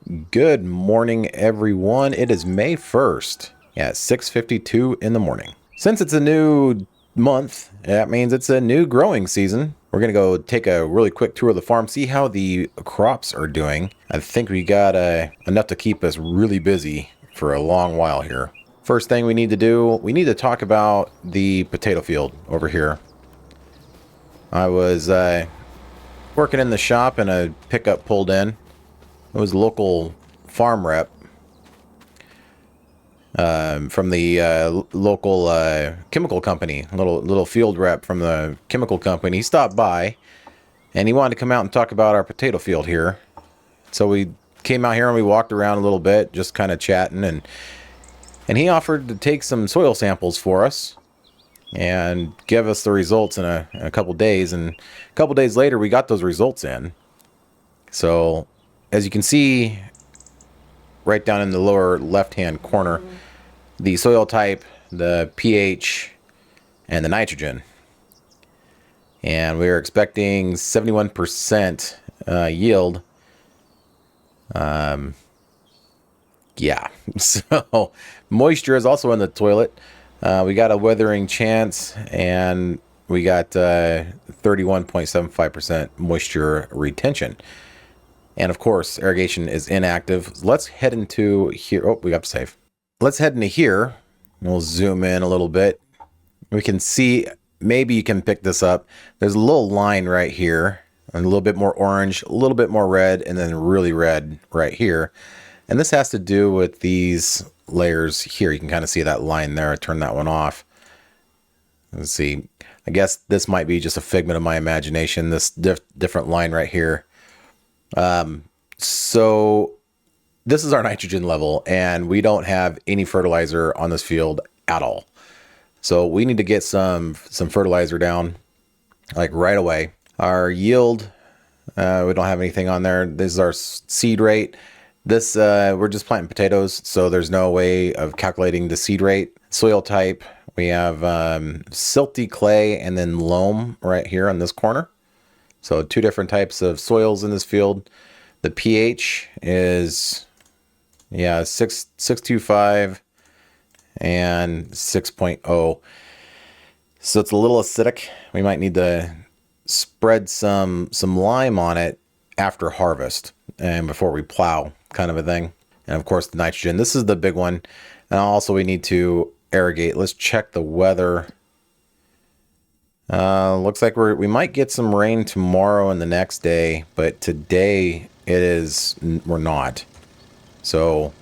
Good morning, everyone. It is May 1st at 6:52 in the morning. Since it's a new month, that means it's a new growing season. We're going to go take a really quick tour of the farm, see how the crops are doing. I think we got enough to keep us really busy for a long while here. First thing we need to do, we need to talk about the potato field over here. I was working in the shop and a pickup pulled in. It was a local farm rep from the local chemical company, little field rep from the chemical company. He stopped by, and he wanted to come out and talk about our potato field here. So we came out here and we walked around a little bit, just kind of chatting, and he offered to take some soil samples for us and give us the results in a couple days. And a couple days later, we got those results in. So as you can see, right down in the lower left-hand corner, the soil type, the pH, and the nitrogen. And we are expecting 71% yield. Yeah, so moisture is also in the toilet. We got a weathering chance, and we got 31.75% moisture retention. And of course, irrigation is inactive. Let's head into here. Oh, we got to save. Let's head into here. We'll zoom in a little bit. We can see, maybe you can pick this up. There's a little line right here, and a little bit more orange, a little bit more red, and then really red right here. And this has to do with these layers here. You can kind of see that line there. I turned that one off. Let's see. I guess this might be just a figment of my imagination, this different line right here. So this is our nitrogen level, and we don't have any fertilizer on this field at all. So we need to get some fertilizer down like right away. Our yield, we don't have anything on there. This is our seed rate. This, we're just planting potatoes, so there's no way of calculating the seed rate. Soil type, we have silty clay and then loam right here on this corner. So two different types of soils in this field. The pH is, 6.25 and 6.0. So it's a little acidic. We might need to spread some lime on it after harvest and before we plow, kind of a thing. And of course the nitrogen. This is the big one. And also we need to irrigate. Let's check the weather. Looks like we might get some rain tomorrow and the next day, but today we're not. So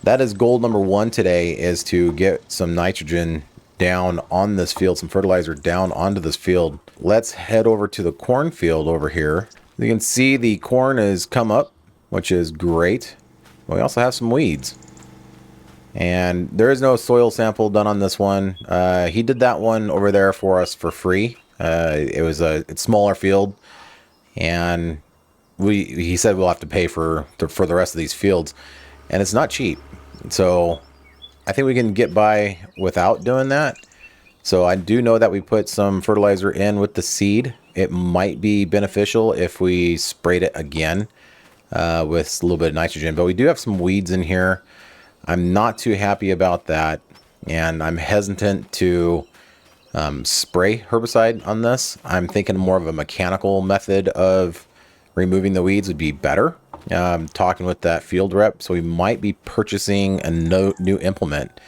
that is goal number one today, is to get some nitrogen down on this field, some fertilizer down onto this field. Let's head over to the cornfield over here. You can see the corn has come up, which is great. We also have some weeds. And there is no soil sample done on this one. He did that one over there for us for free. It's a smaller field, and he said we'll have to pay for the rest of these fields, and it's not cheap. So I think we can get by without doing that. So I do know that we put some fertilizer in with the seed. It might be beneficial if we sprayed it again with a little bit of nitrogen, but we do have some weeds in here. I'm not too happy about that, and I'm hesitant to spray herbicide on this. I'm thinking more of a mechanical method of removing the weeds would be better. Talking with that field rep, so we might be purchasing a new implement.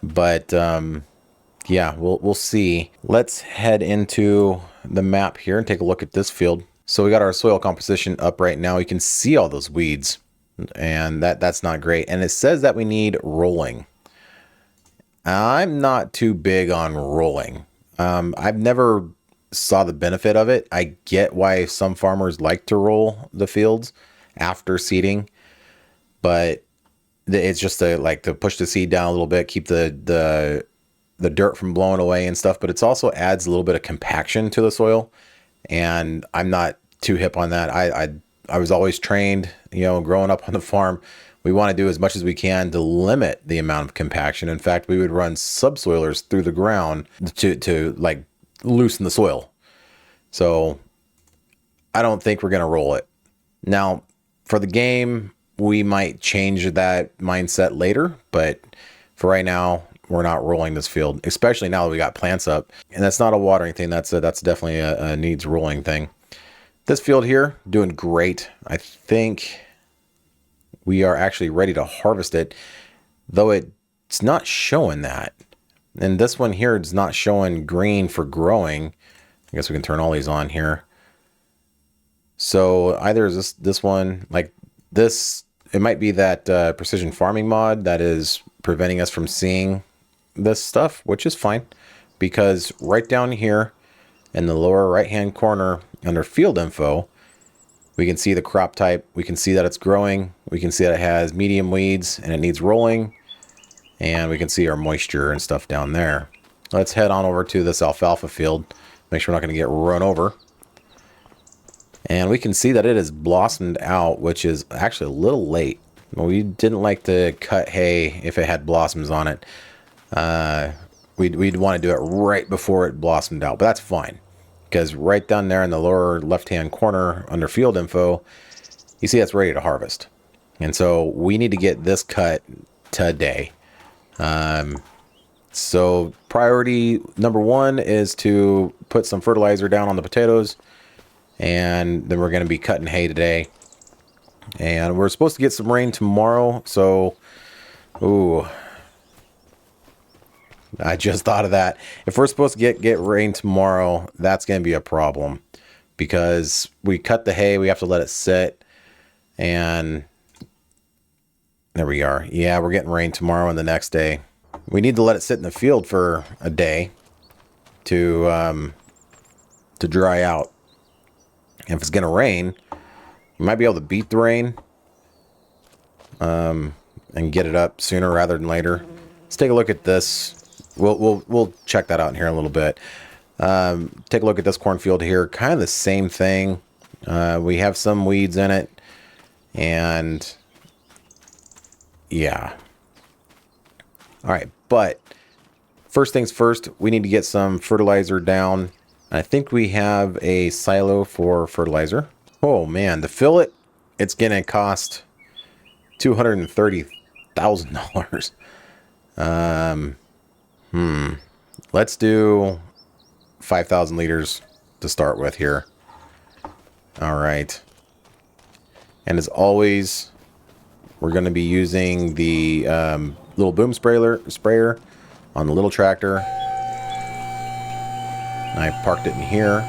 But yeah, we'll see. Let's head into the map here and take a look at this field. So we got our soil composition up right now. You can see all those weeds, and that's not great. And it says that we need rolling. I'm not too big on rolling. I've never saw the benefit of it. I get why some farmers like to roll the fields after seeding, but it's just to push the seed down a little bit, keep the dirt from blowing away and stuff. But it's also adds a little bit of compaction to the soil, and I'm not too hip on that. I was always trained, growing up on the farm, we want to do as much as we can to limit the amount of compaction. In fact, we would run subsoilers through the ground to like loosen the soil. So I don't think we're going to roll it. Now, for the game, we might change that mindset later, but for right now, we're not rolling this field, especially now that we got plants up. And that's not a watering thing. That's definitely a needs rolling thing. This field here, doing great. I think we are actually ready to harvest it, though it's not showing that. And this one here is not showing green for growing. I guess we can turn all these on here. So either is this one, like this, it might be that precision farming mod that is preventing us from seeing this stuff, which is fine, because right down here in the lower right hand corner under field info, we can see the crop type. We can see that it's growing. We can see that it has medium weeds and it needs rolling. And we can see our moisture and stuff down there. Let's head on over to this alfalfa field. Make sure we're not going to get run over. And we can see that it has blossomed out, which is actually a little late. We didn't like to cut hay if it had blossoms on it. We'd want to do it right before it blossomed out, but that's fine. Because right down there in the lower left-hand corner under field info, you see it's ready to harvest. And so we need to get this cut today. So priority number one is to put some fertilizer down on the potatoes. And then we're going to be cutting hay today. And we're supposed to get some rain tomorrow. So, ooh. I just thought of that. If we're supposed to get rain tomorrow, that's going to be a problem. Because we cut the hay, we have to let it sit. And there we are. Yeah, we're getting rain tomorrow and the next day. We need to let it sit in the field for a day to dry out. And if it's going to rain, we might be able to beat the rain and get it up sooner rather than later. Let's take a look at this. We'll check that out in here in a little bit. Take a look at this cornfield here. Kind of the same thing. We have some weeds in it. And yeah. All right. But first things first, we need to get some fertilizer down. I think we have a silo for fertilizer. Oh man, to fill it, it's going to cost $230,000. Let's do 5,000 liters to start with here. All right. And as always, we're going to be using the little boom sprayer on the little tractor. I parked it in here.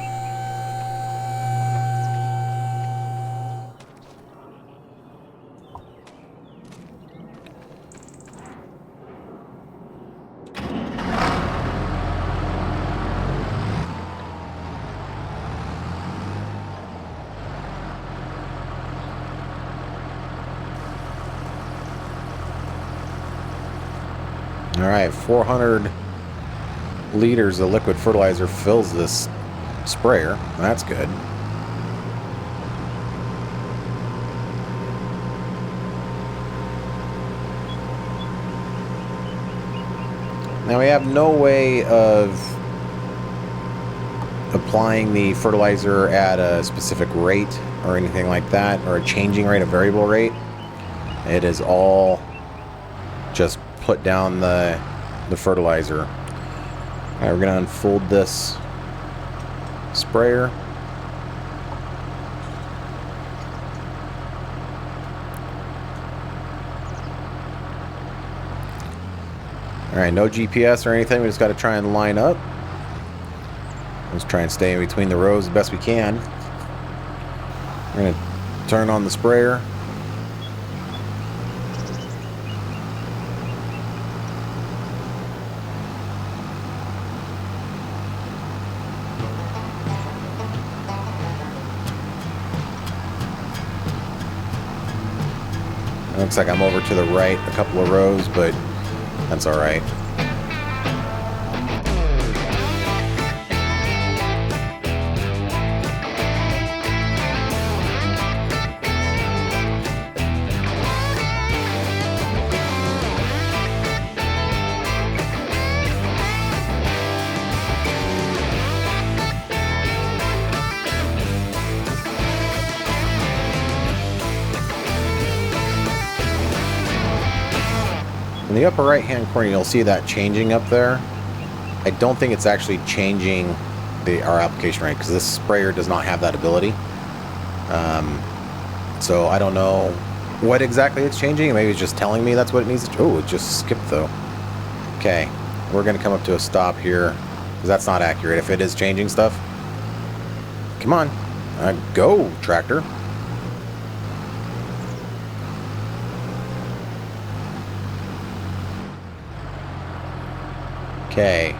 All right, 400 liters of liquid fertilizer fills this sprayer. That's good. Now we have no way of applying the fertilizer at a specific rate or anything like that, or a changing rate, a variable rate. It is all just put down the fertilizer. All right, we're going to unfold this sprayer. All right, no GPS or anything. We just got to try and line up. Let's try and stay in between the rows the best we can. We're going to turn on the sprayer. Looks like I'm over to the right a couple of rows, but that's all right. In the upper right hand corner, you'll see that changing up there. I don't think it's actually changing our application rate because this sprayer does not have that ability. So I don't know what exactly it's changing. Maybe it's just telling me that's what it needs to. Oh, it just skipped though. Okay, we're going to come up to a stop here because that's not accurate. If it is changing stuff, come on, go tractor. Okay.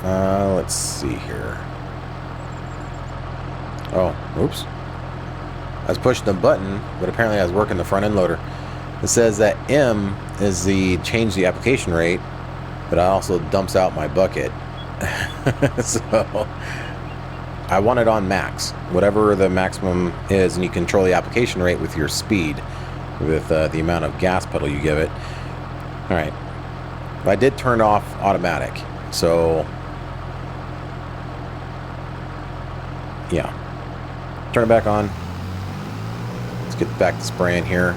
Let's see here. Oh, oops. I was pushing the button, but apparently I was working the front end loader. It says that M is the change the application rate, but it also dumps out my bucket. So I want it on max, whatever the maximum is, and you control the application rate with your speed, with the amount of gas pedal you give it. All right. But I did turn off automatic, so yeah. Turn it back on. Let's get back to spraying here.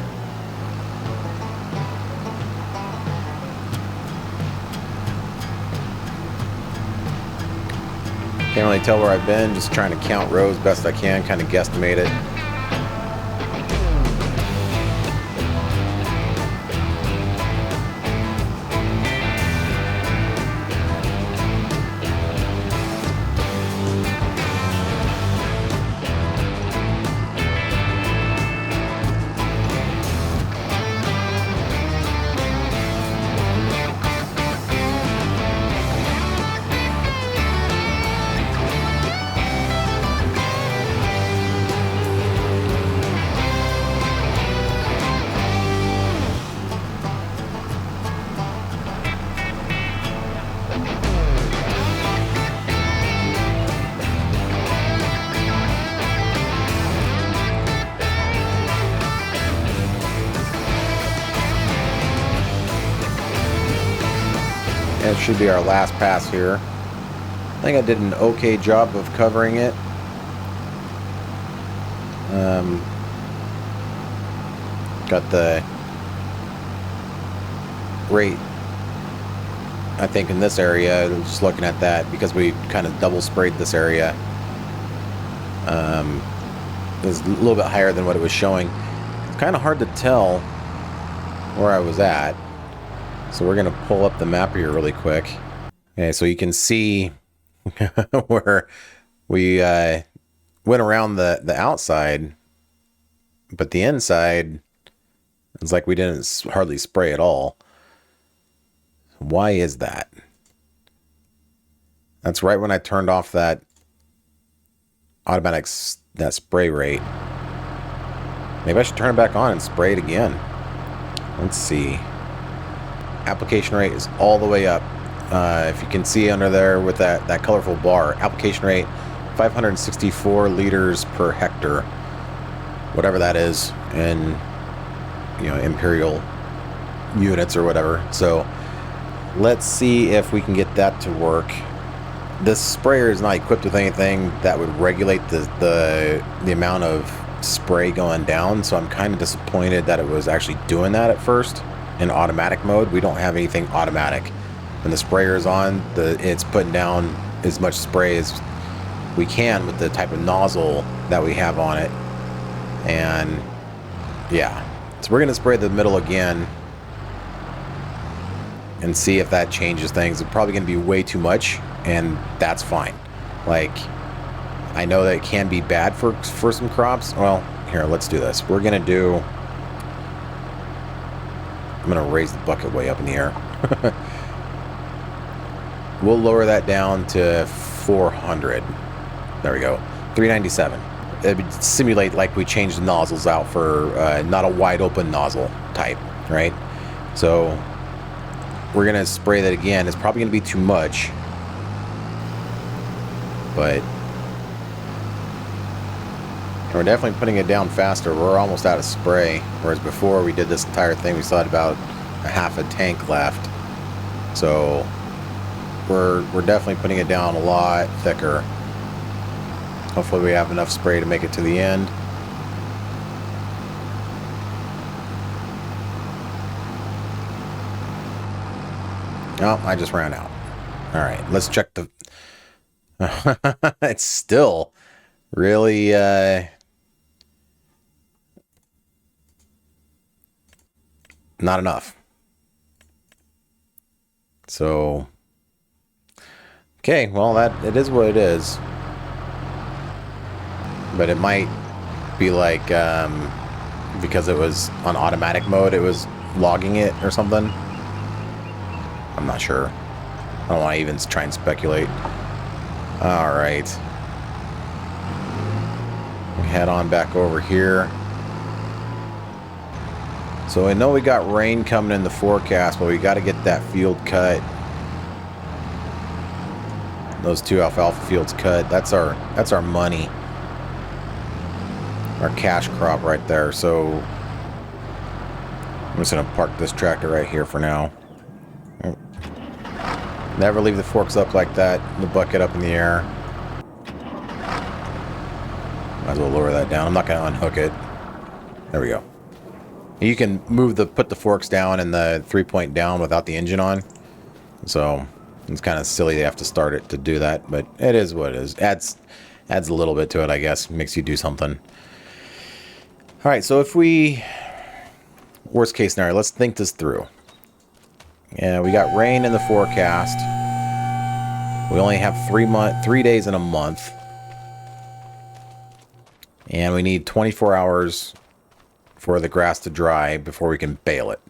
Can't really tell where I've been, just trying to count rows best I can, kind of guesstimate it. It should be our last pass here. I think I did an okay job of covering it. Got the rate, I think, in this area, just looking at that, because we kind of double sprayed this area, is a little bit higher than what it was showing. It's kind of hard to tell where I was at. So we're going to pull up the map here really quick. Okay, so you can see where we went around the outside, but the inside, it's like we didn't hardly spray at all. Why is that? That's right when I turned off that automatic that spray rate. Maybe I should turn it back on and spray it again. Let's see. Application rate is all the way up. If you can see under there with that colorful bar, application rate 564 liters per hectare, whatever that is in, you know, imperial units or whatever. So let's see if we can get that to work. This sprayer is not equipped with anything that would regulate the amount of spray going down, so I'm kind of disappointed that it was actually doing that at first. In automatic mode, we don't have anything automatic. When the sprayer is on, it's putting down as much spray as we can with the type of nozzle that we have on it. And yeah, so we're going to spray the middle again and see if that changes things. It's probably going to be way too much, and that's fine. Like, I know that it can be bad for some crops. Well, here, let's do this. We're going to do... I'm going to raise the bucket way up in the air. We'll lower that down to 400. There we go. 397. It would simulate like we changed the nozzles out for not a wide open nozzle type, right? So we're going to spray that again. It's probably going to be too much, but we're definitely putting it down faster. We're almost out of spray, whereas before we did this entire thing, we still had about a half a tank left. So we're definitely putting it down a lot thicker. Hopefully we have enough spray to make it to the end. Oh, I just ran out. All right, let's check the... It's still really... not enough. So... Okay, well, it is what it is. But it might be like... because it was on automatic mode, it was logging it or something. I'm not sure. I don't want to even try and speculate. Alright. Head on back over here. So I know we got rain coming in the forecast, but we got to get that field cut. Those 2 alfalfa fields cut. That's our money. Our cash crop right there. So I'm just going to park this tractor right here for now. Never leave the forks up like that. The bucket up in the air. Might as well lower that down. I'm not going to unhook it. There we go. You can put the forks down and the 3-point down without the engine on. So it's kind of silly they have to start it to do that, but it is what it is. Adds a little bit to it, I guess. Makes you do something. All right, so if we... Worst case scenario, let's think this through. Yeah, we got rain in the forecast. We only have 3 days in a month. And we need 24 hours for the grass to dry before we can bale it.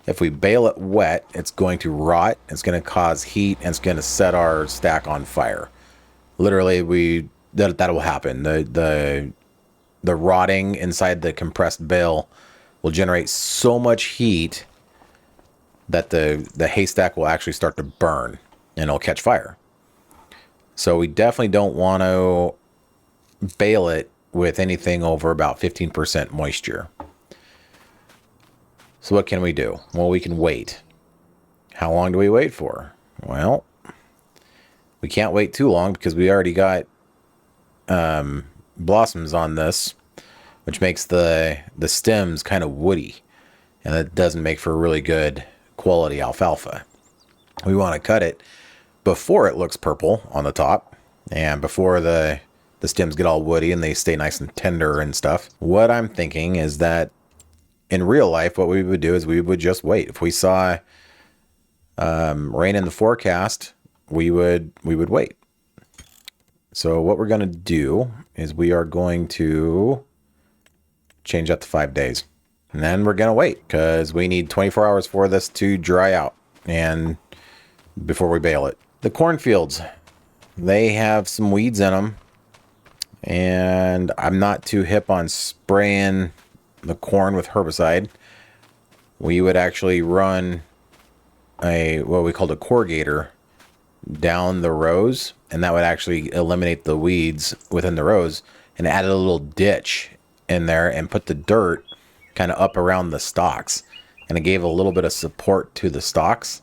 If we bale it wet, it's going to rot, it's going to cause heat, and it's going to set our stack on fire. Literally, that will happen. The rotting inside the compressed bale will generate so much heat that the haystack will actually start to burn and it'll catch fire. So we definitely don't want to bale it with anything over about 15% moisture. So what can we do? Well, we can wait. How long do we wait for? Well, we can't wait too long because we already got blossoms on this, which makes the stems kind of woody, and that doesn't make for really good quality alfalfa. We want to cut it before it looks purple on the top and before the stems get all woody and they stay nice and tender and stuff. What I'm thinking is that in real life, what we would do is we would just wait. If we saw rain in the forecast, we would wait. So what we're going to do is we are going to change that to 5 days. And then we're going to wait because we need 24 hours for this to dry out and before we bale it. The cornfields, they have some weeds in them. And I'm not too hip on spraying the corn with herbicide. We would actually run what we called a corrugator down the rows, and that would actually eliminate the weeds within the rows, and add a little ditch in there and put the dirt kind of up around the stalks, and it gave a little bit of support to the stalks.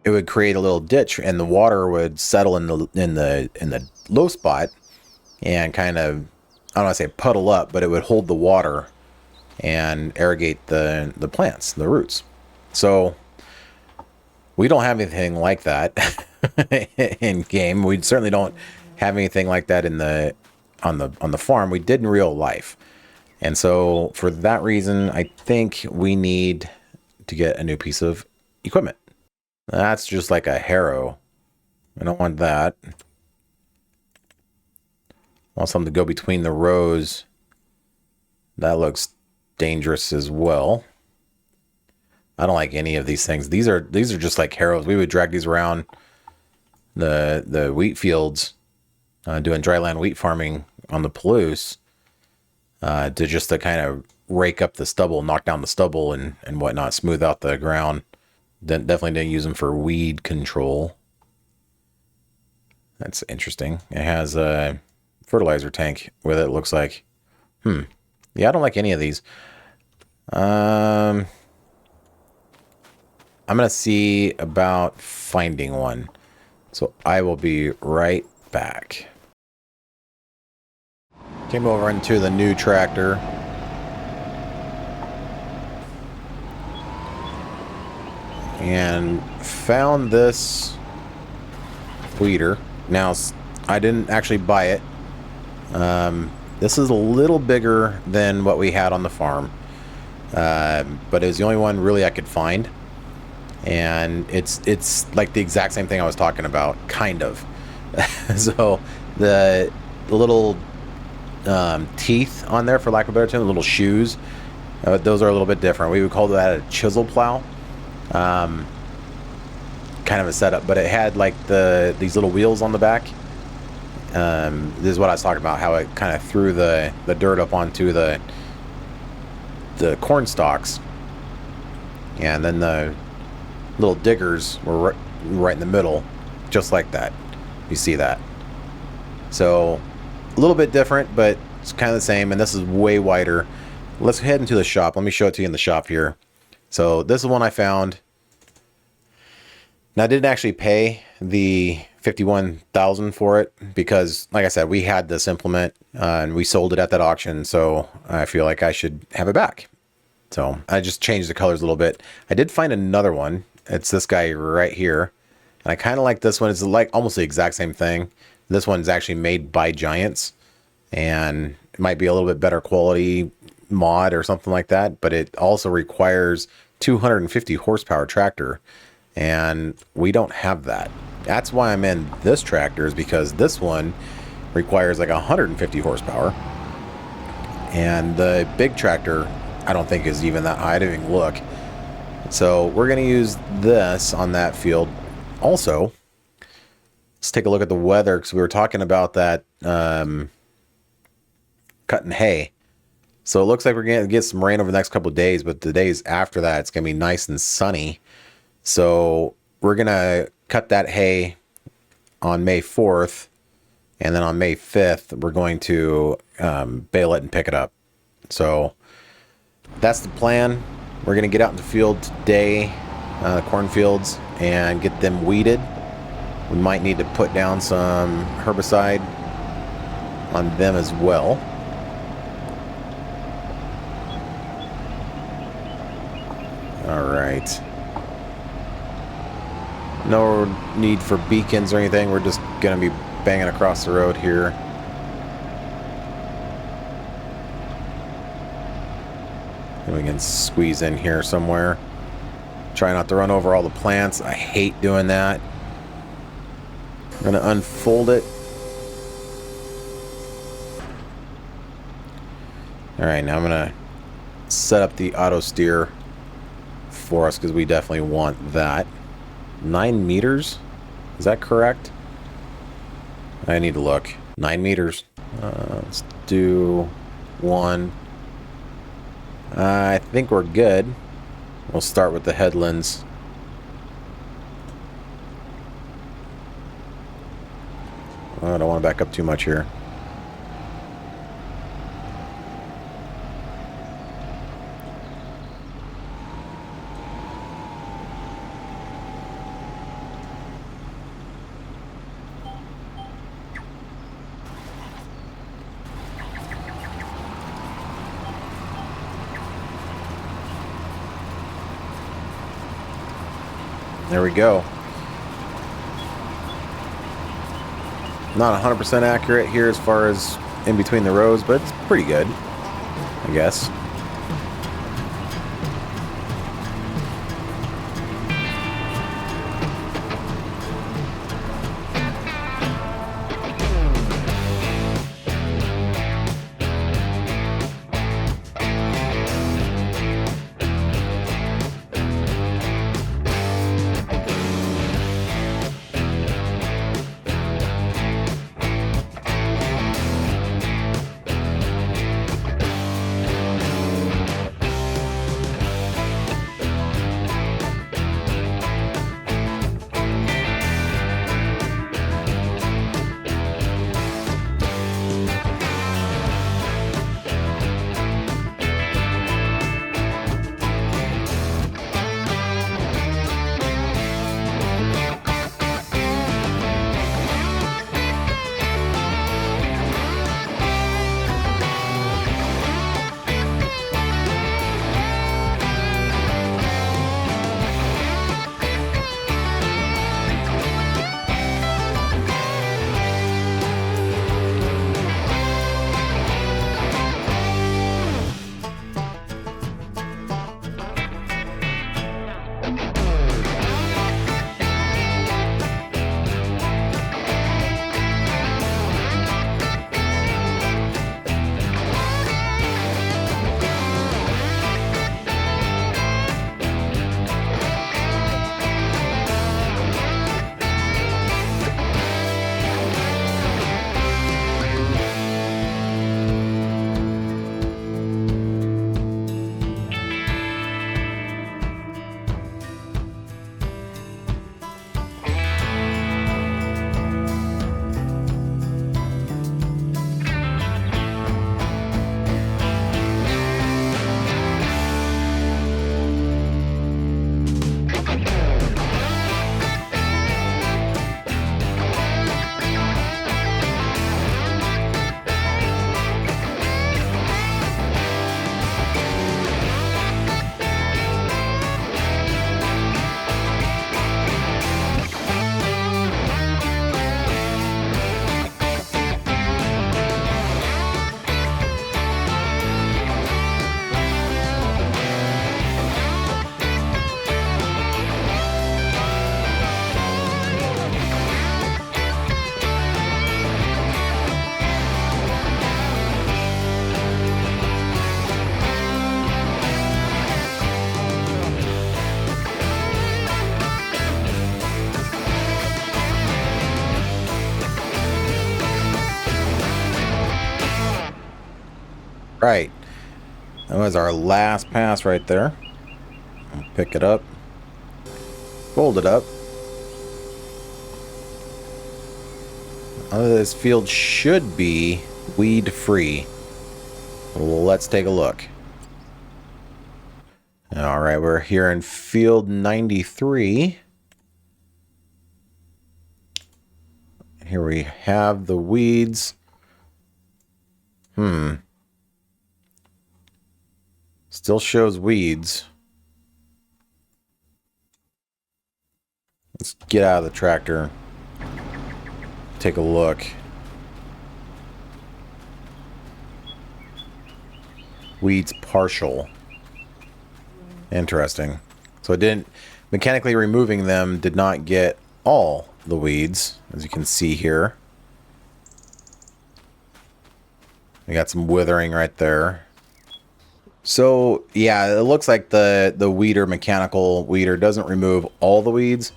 It would create a little ditch, and the water would settle in the low spot and kind of, I don't want to say puddle up, but it would hold the water and irrigate the plants, the roots. So we don't have anything like that in game. We certainly don't have anything like that on the farm. We did in real life. And so for that reason, I think we need to get a new piece of equipment. That's just like a harrow. I don't want that. I want something to go between the rows. That looks dangerous as well. I don't like any of these things. These are just like harrows. We would drag these around the wheat fields, doing dryland wheat farming on the Palouse, to kind of rake up the stubble, knock down the stubble and whatnot, smooth out the ground. Definitely didn't use them for weed control. That's interesting. It has a fertilizer tank with it, looks like. Yeah, I don't like any of these. I'm going to see about finding one. So I will be right back. Came over into the new tractor. and found this weeder. Now, I didn't actually buy it. This is a little bigger than what we had on the farm, but it was the only one really I could find, and it's like the exact same thing I was talking about, kind of. So the little teeth on there, for lack of a better term, the little shoes, those are a little bit different. We would call that a chisel plow. Kind of a setup, but it had like these little wheels on the back. This is what I was talking about, how it kind of threw the dirt up onto the corn stalks, and then the little diggers were right in the middle, just like that. You see that? So a little bit different, but it's kind of the same, and this is way wider. Let's head into the shop. Let me show it to you in the shop here. So this is one I found. Now, I didn't actually pay the $51,000 for it because, like I said, we had this implement and we sold it at that auction, so I feel like I should have it back. So I just changed the colors a little bit. I did find another one. It's this guy right here, and I kind of like this one. It's like almost the exact same thing. This one's actually made by Giants, and it might be a little bit better quality mod or something like that, but it also requires 250 horsepower tractor, and we don't have that. That's why I'm in this tractor, is because this one requires like 150 horsepower, and the big tractor I don't think is even that high. I didn't even look. So we're going to use this on that field. Also, let's take a look at the weather, because we were talking about that cutting hay. So it looks like we're going to get some rain over the next couple of days, but the days after that, it's going to be nice and sunny. So we're going to cut that hay on May 4th, and then on May 5th, we're going to bale it and pick it up. So that's the plan. We're going to get out in the field today, cornfields, and get them weeded. We might need to put down some herbicide on them as well. All right. No need for beacons or anything. We're just going to be banging across the road here. And we can squeeze in here somewhere. Try not to run over all the plants. I hate doing that. I'm going to unfold it. All right, now I'm going to set up the auto steer for us, because we definitely want that. 9 meters? Is that correct? I need to look. 9 meters. Let's do 1. I think we're good. We'll start with the headlands. I don't want to back up too much here. There we go. Not 100% accurate here as far as in between the rows, but it's pretty good, I guess. right. That was our last pass right there. We'll pick it up. Fold it up. This field should be weed free. Well, let's take a look. All right, we're here in field 93. Here we have the weeds. Still shows weeds. Let's get out of the tractor. Take a look. Weeds partial. Interesting. So it didn't, mechanically removing them did not get all the weeds, as you can see here. We got some withering right there. So yeah, it looks like the weeder, mechanical weeder, doesn't remove all the weeds.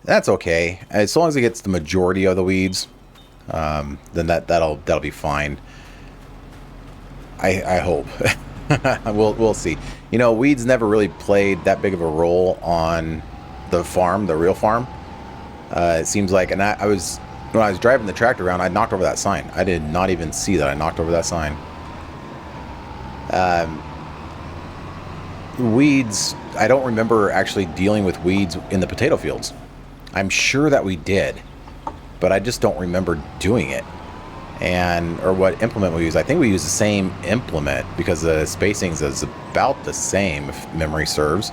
That's okay, as long as it gets the majority of the weeds. Then that'll be fine. I hope. We'll see. You know, weeds never really played that big of a role on the farm, the real farm. It seems like, and when I was driving the tractor around, I knocked over that sign. I did not even see that I knocked over that sign. Weeds, I don't remember actually dealing with weeds in the potato fields. I'm sure that we did, but I just don't remember doing it. Or what implement we use. I think we use the same implement because the spacings is about the same, if memory serves.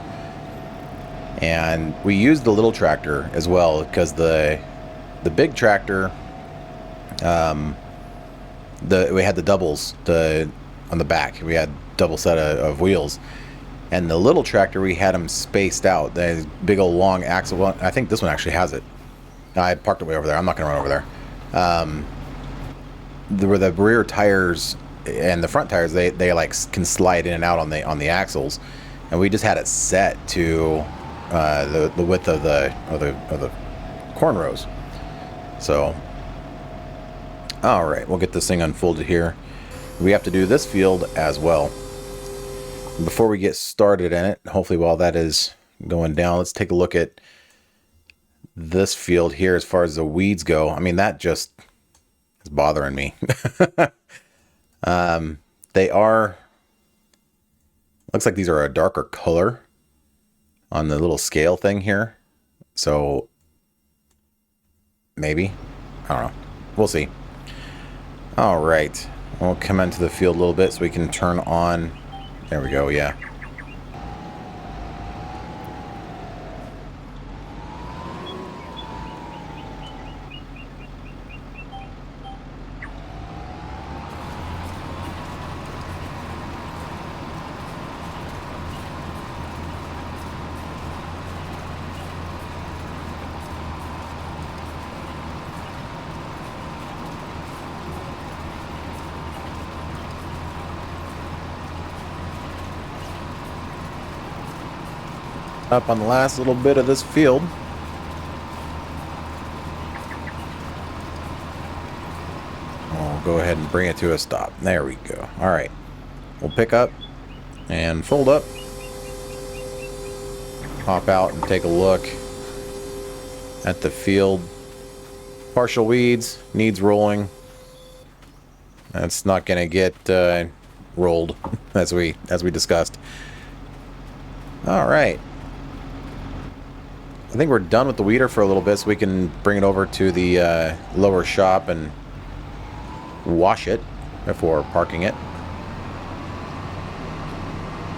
And we used the little tractor as well because the big tractor, we had the doubles on the back. We had double set of wheels. And the little tractor, we had them spaced out. The big old long axle. Well, I think this one actually has it. I parked it way over there. I'm not going to run over there. The rear tires and the front tires, they like can slide in and out on the axles, and we just had it set to the width of the corn rows. So, all right, we'll get this thing unfolded here. We have to do this field as well. Before we get started in it, hopefully while that is going down, let's take a look at this field here as far as the weeds go. I mean, that just is bothering me. They are, looks like these are a darker color on the little scale thing here. So maybe, I don't know. We'll see. All right, we'll come into the field a little bit so we can turn on. There we go, yeah. Up on the last little bit of this field. We'll go ahead and bring it to a stop. There we go. All right. We'll pick up and fold up. Hop out and take a look at the field. Partial weeds, needs rolling. That's not going to get rolled as we discussed. All right. I think we're done with the weeder for a little bit, so we can bring it over to the lower shop and wash it before parking it.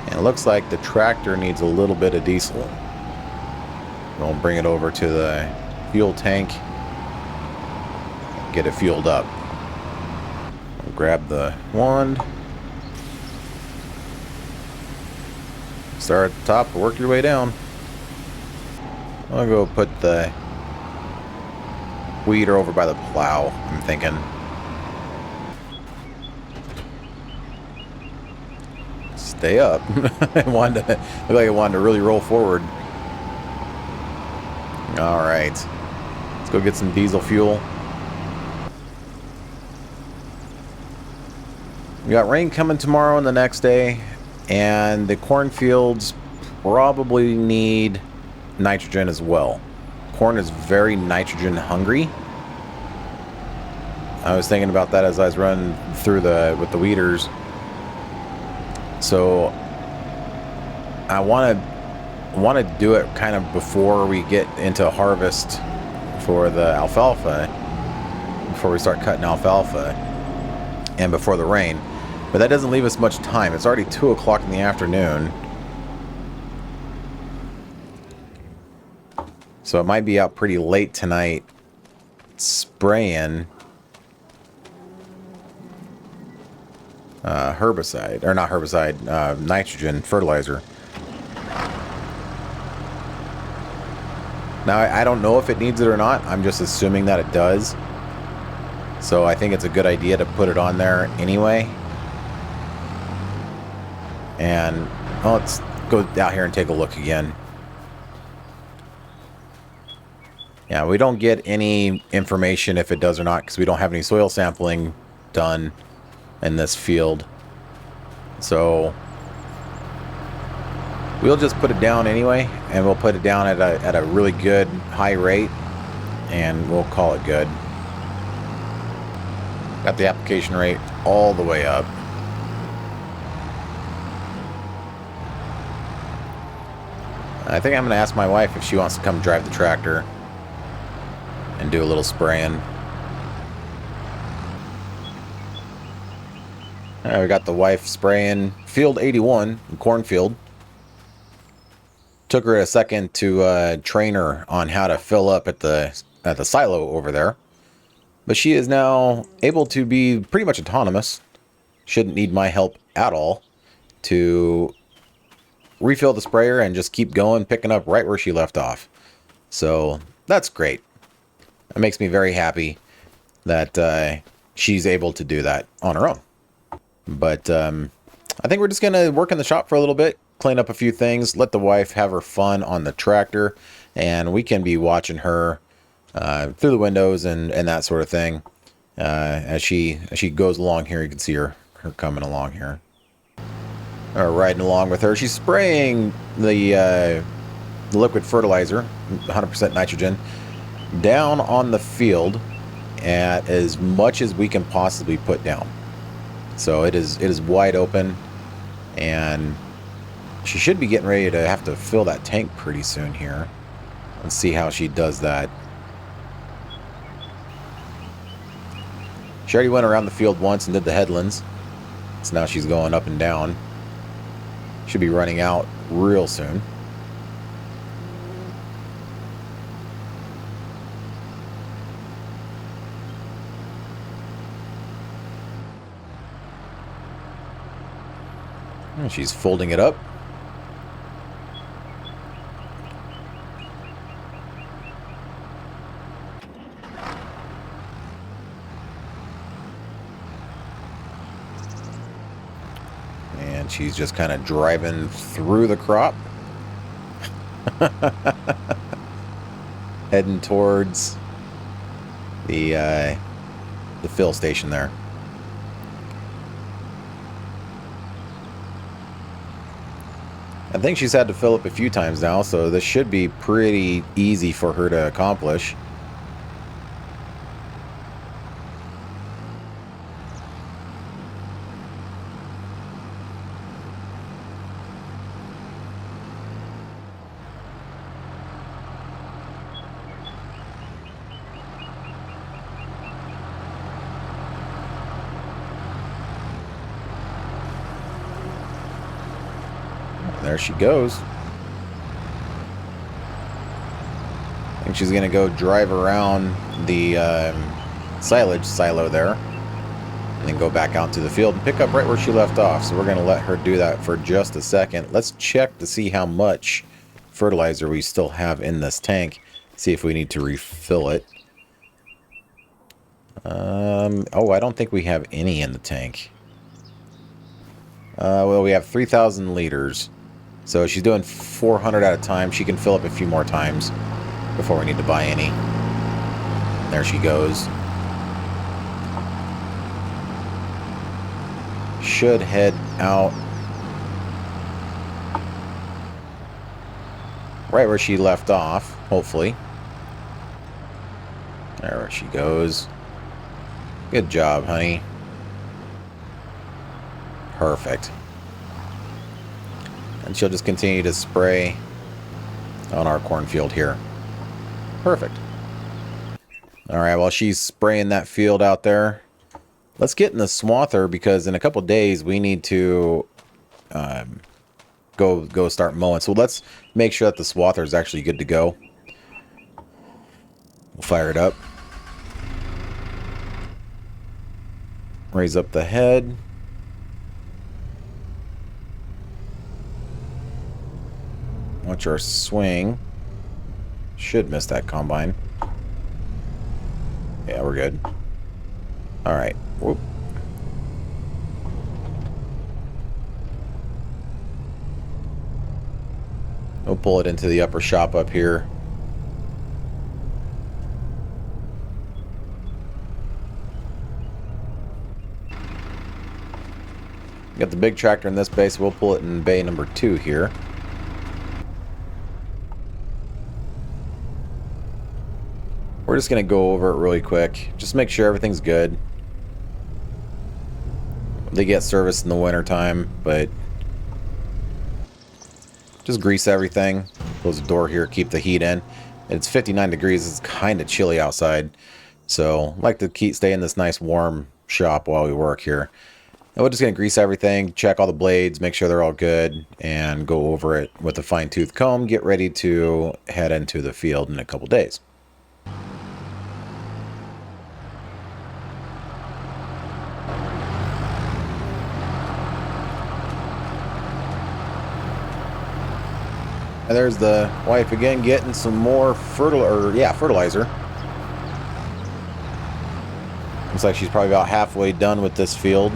And it looks like the tractor needs a little bit of diesel. We'll bring it over to the fuel tank, get it fueled up. We'll grab the wand, start at the top, work your way down. I'll go put the weeder over by the plow, I'm thinking. Stay up. It wanted to look like it wanted to really roll forward. All right. Let's go get some diesel fuel. We got rain coming tomorrow and the next day, and the cornfields probably need nitrogen as well. Corn is very nitrogen hungry. I was thinking about that as I was running through with the weeders. So I want to do it kind of before we get into harvest for the alfalfa, before we start cutting alfalfa, and before the rain. But that doesn't leave us much time. It's already 2 o'clock in the afternoon. So it might be out pretty late tonight spraying herbicide, or not herbicide, nitrogen fertilizer. Now, I don't know if it needs it or not. I'm just assuming that it does. So I think it's a good idea to put it on there anyway. And, well, let's go out here and take a look again. Yeah, we don't get any information if it does or not because we don't have any soil sampling done in this field. So we'll just put it down anyway, and we'll put it down at a really good high rate, and we'll call it good. Got the application rate all the way up. I think I'm going to ask my wife if she wants to come drive the tractor and do a little spraying. We got the wife spraying field 81, cornfield. Took her a second to train her on how to fill up at the silo over there. But she is now able to be pretty much autonomous. Shouldn't need my help at all to refill the sprayer and just keep going, picking up right where she left off. So that's great. It makes me very happy that she's able to do that on her own. But I think we're just going to work in the shop for a little bit, clean up a few things, let the wife have her fun on the tractor, and we can be watching her through the windows and that sort of thing. As she goes along here, you can see her coming along here. Or riding along with her. She's spraying the liquid fertilizer, 100% nitrogen, down on the field at as much as we can possibly put down. So it is wide open, and she should be getting ready to have to fill that tank pretty soon here. Let's see how she does that. She already went around the field once and did the headlands. So now she's going up and down. Should be running out real soon. And she's folding it up. And she's just kind of driving through the crop. Heading towards the fill station there. I think she's had to fill up a few times now, so this should be pretty easy for her to accomplish. There she goes. I think she's going to go drive around the silage silo there and then go back out to the field and pick up right where she left off. So we're going to let her do that for just a second. Let's check to see how much fertilizer we still have in this tank. See if we need to refill it. Oh, I don't think we have any in the tank. Well, we have 3,000 liters. So she's doing 400 at a time. She can fill up a few more times before we need to buy any. There she goes. should head out right where she left off, hopefully. There she goes. Good job, honey. Perfect. And she'll just continue to spray on our cornfield here. Perfect. Alright, while she's spraying that field out there, let's get in the swather, because in a couple days we need to go start mowing. So let's make sure that the swather is actually good to go. We'll fire it up. Raise up the head. Watch our swing. Should miss that combine. Yeah, we're good. Alright. Whoop. We'll pull it into the upper shop up here. Got the big tractor in this bay, so we'll pull it in bay number 2 here. We're just going to go over it really quick. Just make sure everything's good. They get service in the winter time, but just grease everything. Close the door here, keep the heat in. It's 59 degrees. It's kind of chilly outside. So I like to stay in this nice warm shop while we work here. And we're just going to grease everything, check all the blades, make sure they're all good, and go over it with a fine-tooth comb. Get ready to head into the field in a couple days. And there's the wife again getting some more fertilizer. Looks like she's probably about halfway done with this field.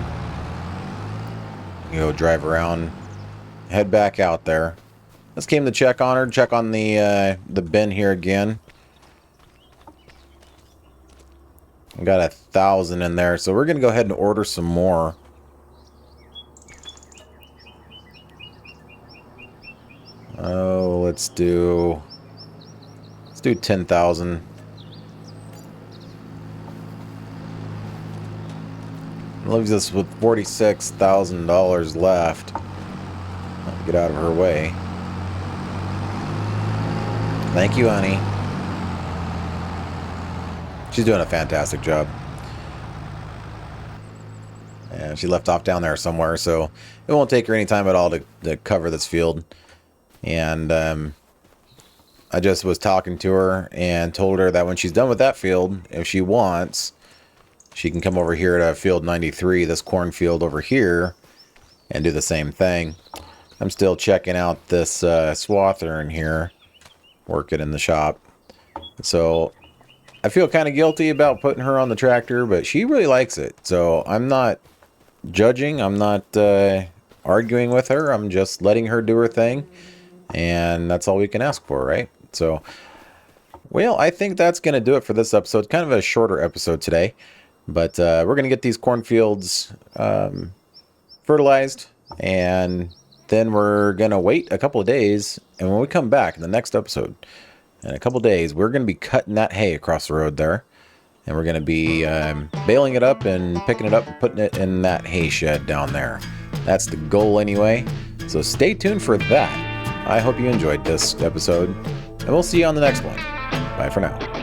You go drive around, head back out there. Just came to check on her, check on the bin here again. We got 1,000 in there, so we're gonna go ahead and order some more. Oh, let's do 10,000. Leaves us with $46,000 left. I'll get out of her way. Thank you, honey. She's doing a fantastic job. And she left off down there somewhere, so it won't take her any time at all to cover this field. And I just was talking to her and told her that when she's done with that field, if she wants, she can come over here to field 93, this cornfield over here, and do the same thing. I'm still checking out this swather in here, working in the shop. So I feel kind of guilty about putting her on the tractor, but she really likes it. So I'm not judging. I'm not arguing with her. I'm just letting her do her thing. And that's all we can ask for, right? So, well, I think that's going to do it for this episode. Kind of a shorter episode today. But we're going to get these cornfields fertilized. And then we're going to wait a couple of days. And when we come back in the next episode, in a couple of days, we're going to be cutting that hay across the road there. And we're going to be baling it up and picking it up and putting it in that hay shed down there. That's the goal anyway. So stay tuned for that. I hope you enjoyed this episode, and we'll see you on the next one. Bye for now.